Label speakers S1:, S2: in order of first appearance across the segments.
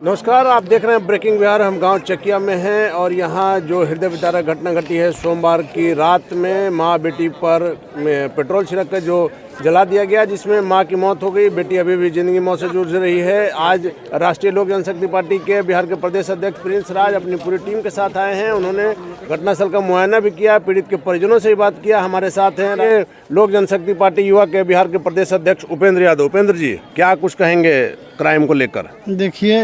S1: नमस्कार, आप देख रहे हैं ब्रेकिंग बिहार। हम गांव चकिया में हैं और यहां जो हृदय विदारक घटना घटी है सोमवार की रात में मां बेटी पर पेट्रोल छिड़क कर जो जला दिया गया, जिसमें मां की मौत हो गई। बेटी अभी भी जिंदगी मौत से जूझ रही है। आज राष्ट्रीय लोक जनशक्ति पार्टी के बिहार के प्रदेश अध्यक्ष प्रिंस राज अपनी पूरी टीम के साथ आए हैं। उन्होंने घटनास्थल का मुआयना भी किया, पीड़ित के परिजनों से भी बात किया। हमारे साथ हैं लोक जनशक्ति पार्टी युवा के बिहार के प्रदेश अध्यक्ष उपेंद्र यादव। उपेंद्र जी, क्या कुछ कहेंगे क्राइम को लेकर?
S2: देखिए,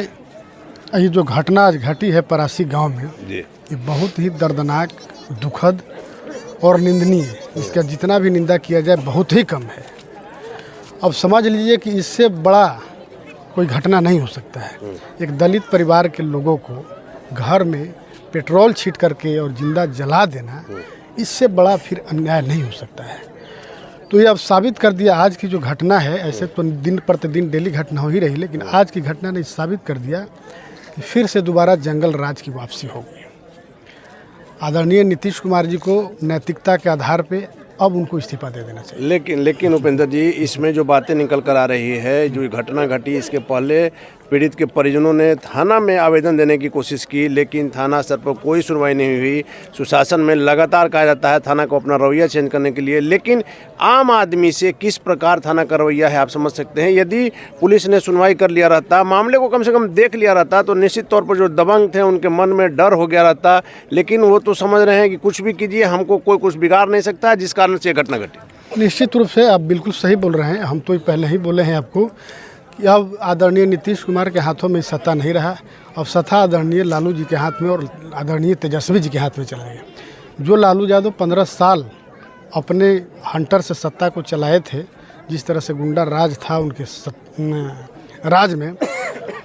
S2: ये जो घटना आज घटी है परासी गांव में
S1: जी,
S2: ये बहुत ही दर्दनाक, दुखद और निंदनीय है। इसका जितना भी निंदा किया जाए बहुत ही कम है। अब समझ लीजिए कि इससे बड़ा कोई घटना नहीं हो सकता है। एक दलित परिवार के लोगों को घर में पेट्रोल छींट करके और जिंदा जला देना, इससे बड़ा फिर अन्याय नहीं हो सकता है। तो ये अब साबित कर दिया, आज की जो घटना है, ऐसे तो दिन प्रतिदिन डेली घटना हो ही रही, लेकिन आज की घटना ने साबित कर दिया कि फिर से दोबारा जंगल राज की वापसी होगी। आदरणीय नीतीश कुमार जी को नैतिकता के आधार पे अब उनको इस्तीफा दे देना चाहिए।
S1: लेकिन उपेंद्र जी, इसमें जो बातें निकल कर आ रही है, जो घटना घटी इसके पहले पीड़ित के परिजनों ने थाना में आवेदन देने की कोशिश की, लेकिन थाना स्तर पर कोई सुनवाई नहीं हुई। सुशासन में लगातार कहा जाता है थाना को अपना रवैया चेंज करने के लिए, लेकिन आम आदमी से किस प्रकार थाना का रवैया है आप समझ सकते हैं। यदि पुलिस ने सुनवाई कर लिया रहता, मामले को कम से कम देख लिया रहता, तो निश्चित तौर पर जो दबंग थे उनके मन में डर हो गया रहता। लेकिन वो तो समझ रहे हैं कि कुछ भी कीजिए, हमको कोई कुछ बिगाड़ नहीं सकता, जिस कारण से घटना घटी।
S2: निश्चित रूप से आप बिल्कुल सही बोल रहे हैं। हम तो पहले ही बोले हैं आपको कि अब आदरणीय नीतीश कुमार के हाथों में सत्ता नहीं रहा। अब सत्ता आदरणीय लालू जी के हाथ में और आदरणीय तेजस्वी जी के हाथ में चला गया। जो लालू यादव 15 साल अपने हंटर से सत्ता को चलाए थे, जिस तरह से गुंडा राज था उनके राज में,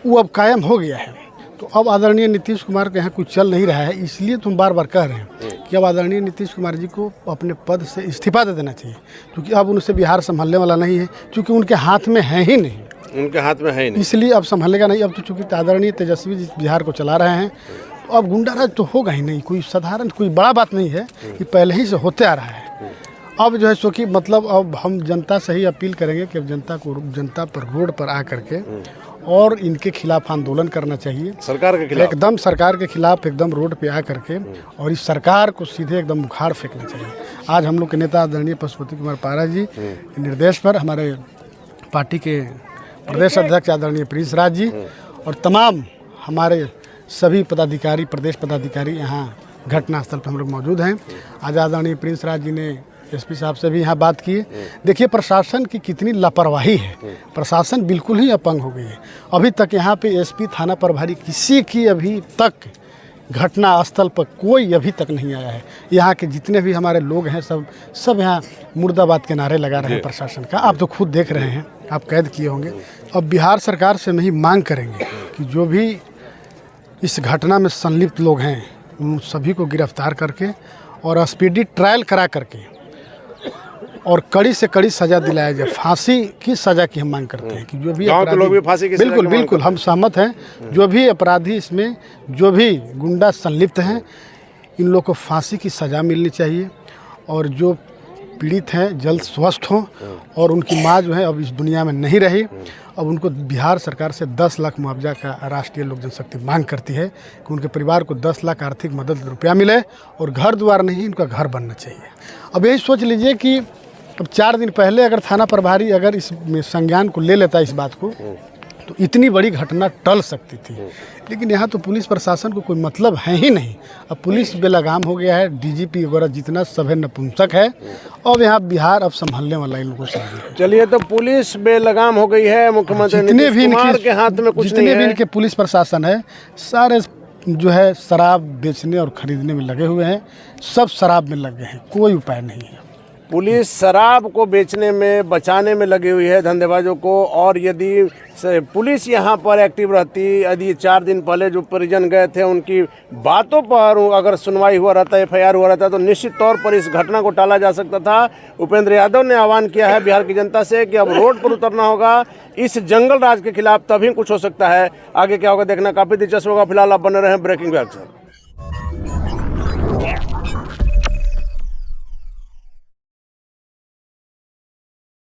S2: वो अब कायम हो गया है। तो अब आदरणीय नीतीश कुमार के यहाँ कुछ चल नहीं रहा है। इसलिए तो हम बार बार कह रहे हैं कि अब आदरणीय नीतीश कुमार जी को अपने पद से इस्तीफा दे देना चाहिए, क्योंकि अब उनसे बिहार संभालने वाला नहीं है, क्योंकि उनके हाथ में है ही नहीं।
S1: उनके हाथ में है ही नहीं,
S2: इसलिए अब संभालेगा नहीं। अब तो चूंकि आदरणीय तेजस्वी जी बिहार को चला रहे हैं, तो अब गुंडा राज तो होगा ही नहीं। कोई साधारण कोई बड़ा बात नहीं है कि पहले ही से होते आ रहा है। अब जो है सो कि मतलब अब हम जनता से ही अपील करेंगे कि अब जनता पर रोड पर आ करके और इनके खिलाफ आंदोलन करना चाहिए।
S1: सरकार के खिलाफ,
S2: एकदम सरकार के खिलाफ एकदम रोड पे आ करके और इस सरकार को सीधे एकदम उखाड़ फेंकना चाहिए। आज हम लोग के नेता आदरणीय पशुपति कुमार पारा जी के निर्देश पर हमारे पार्टी के प्रदेश अध्यक्ष आदरणीय प्रिंस राज जी और तमाम हमारे सभी पदाधिकारी, प्रदेश पदाधिकारी यहाँ घटनास्थल पर हम लोग मौजूद हैं। आज आदरणीय प्रिंस राज जी ने एसपी साहब से भी यहाँ बात की। देखिए प्रशासन की कितनी लापरवाही है। प्रशासन बिल्कुल ही अपंग हो गई है। अभी तक यहाँ पे एसपी, थाना प्रभारी, किसी की अभी तक घटना स्थल पर कोई अभी तक नहीं आया है। यहाँ के जितने भी हमारे लोग हैं सब यहाँ मुर्दाबाद के नारे लगा रहे हैं प्रशासन का। आप तो खुद देख रहे हैं, आप कैद किए होंगे। अब बिहार सरकार से हम ही मांग करेंगे कि जो भी इस घटना में संलिप्त लोग हैं उन सभी को गिरफ्तार करके और स्पीडी ट्रायल करा करके और कड़ी से कड़ी सजा दिलाया जाए। फांसी की सजा की हम मांग करते हैं कि जो भी
S1: गांव के लोग भी फांसी की सजा
S2: बिल्कुल हम सहमत हैं। जो भी अपराधी इसमें, जो भी गुंडा संलिप्त हैं, इन लोग को फांसी की सजा मिलनी चाहिए और जो पीड़ित हैं जल्द स्वस्थ हों और उनकी माँ जो है अब इस दुनिया में नहीं रही। अब उनको बिहार सरकार से 10 लाख मुआवजा का राष्ट्रीय लोक जनशक्ति मांग करती है कि उनके परिवार को 10 लाख आर्थिक मदद रुपया मिले और घर द्वार नहीं, इनका घर बनना चाहिए। अब यही सोच लीजिए कि अब 4 दिन पहले अगर थाना प्रभारी अगर इस संज्ञान को ले लेता इस बात को, तो इतनी बड़ी घटना टल सकती थी। लेकिन यहाँ तो पुलिस प्रशासन को कोई मतलब है ही नहीं। अब पुलिस बेलगाम हो गया है। डीजीपी वगैरह जितना सब है नपुंसक है। अब यहाँ बिहार अब संभालने वाला इन लोगों से।
S1: चलिए, तो पुलिस बेलगाम हो गई है। मुख्यमंत्री नीतीश कुमार के हाथ में कुछ नहीं है।
S2: जितने भी इनके पुलिस प्रशासन है, सारे जो है शराब बेचने और खरीदने में लगे हुए हैं। सब शराब में लगे हैं, कोई उपाय नहीं है।
S1: पुलिस शराब को बेचने में, बचाने में लगी हुई है धंधेबाजों को। और यदि पुलिस यहाँ पर एक्टिव रहती, यदि 4 दिन पहले जो परिजन गए थे उनकी बातों पर अगर सुनवाई हुआ रहता, FIR हुआ रहता, तो निश्चित तौर पर इस घटना को टाला जा सकता था। उपेंद्र यादव ने आह्वान किया है बिहार की जनता से कि अब रोड पर उतरना होगा इस जंगल राज के खिलाफ, तभी कुछ हो सकता है। आगे क्या होगा देखना काफ़ी दिलचस्प होगा। फिलहाल आप बने रहे ब्रेकिंग बिहार से।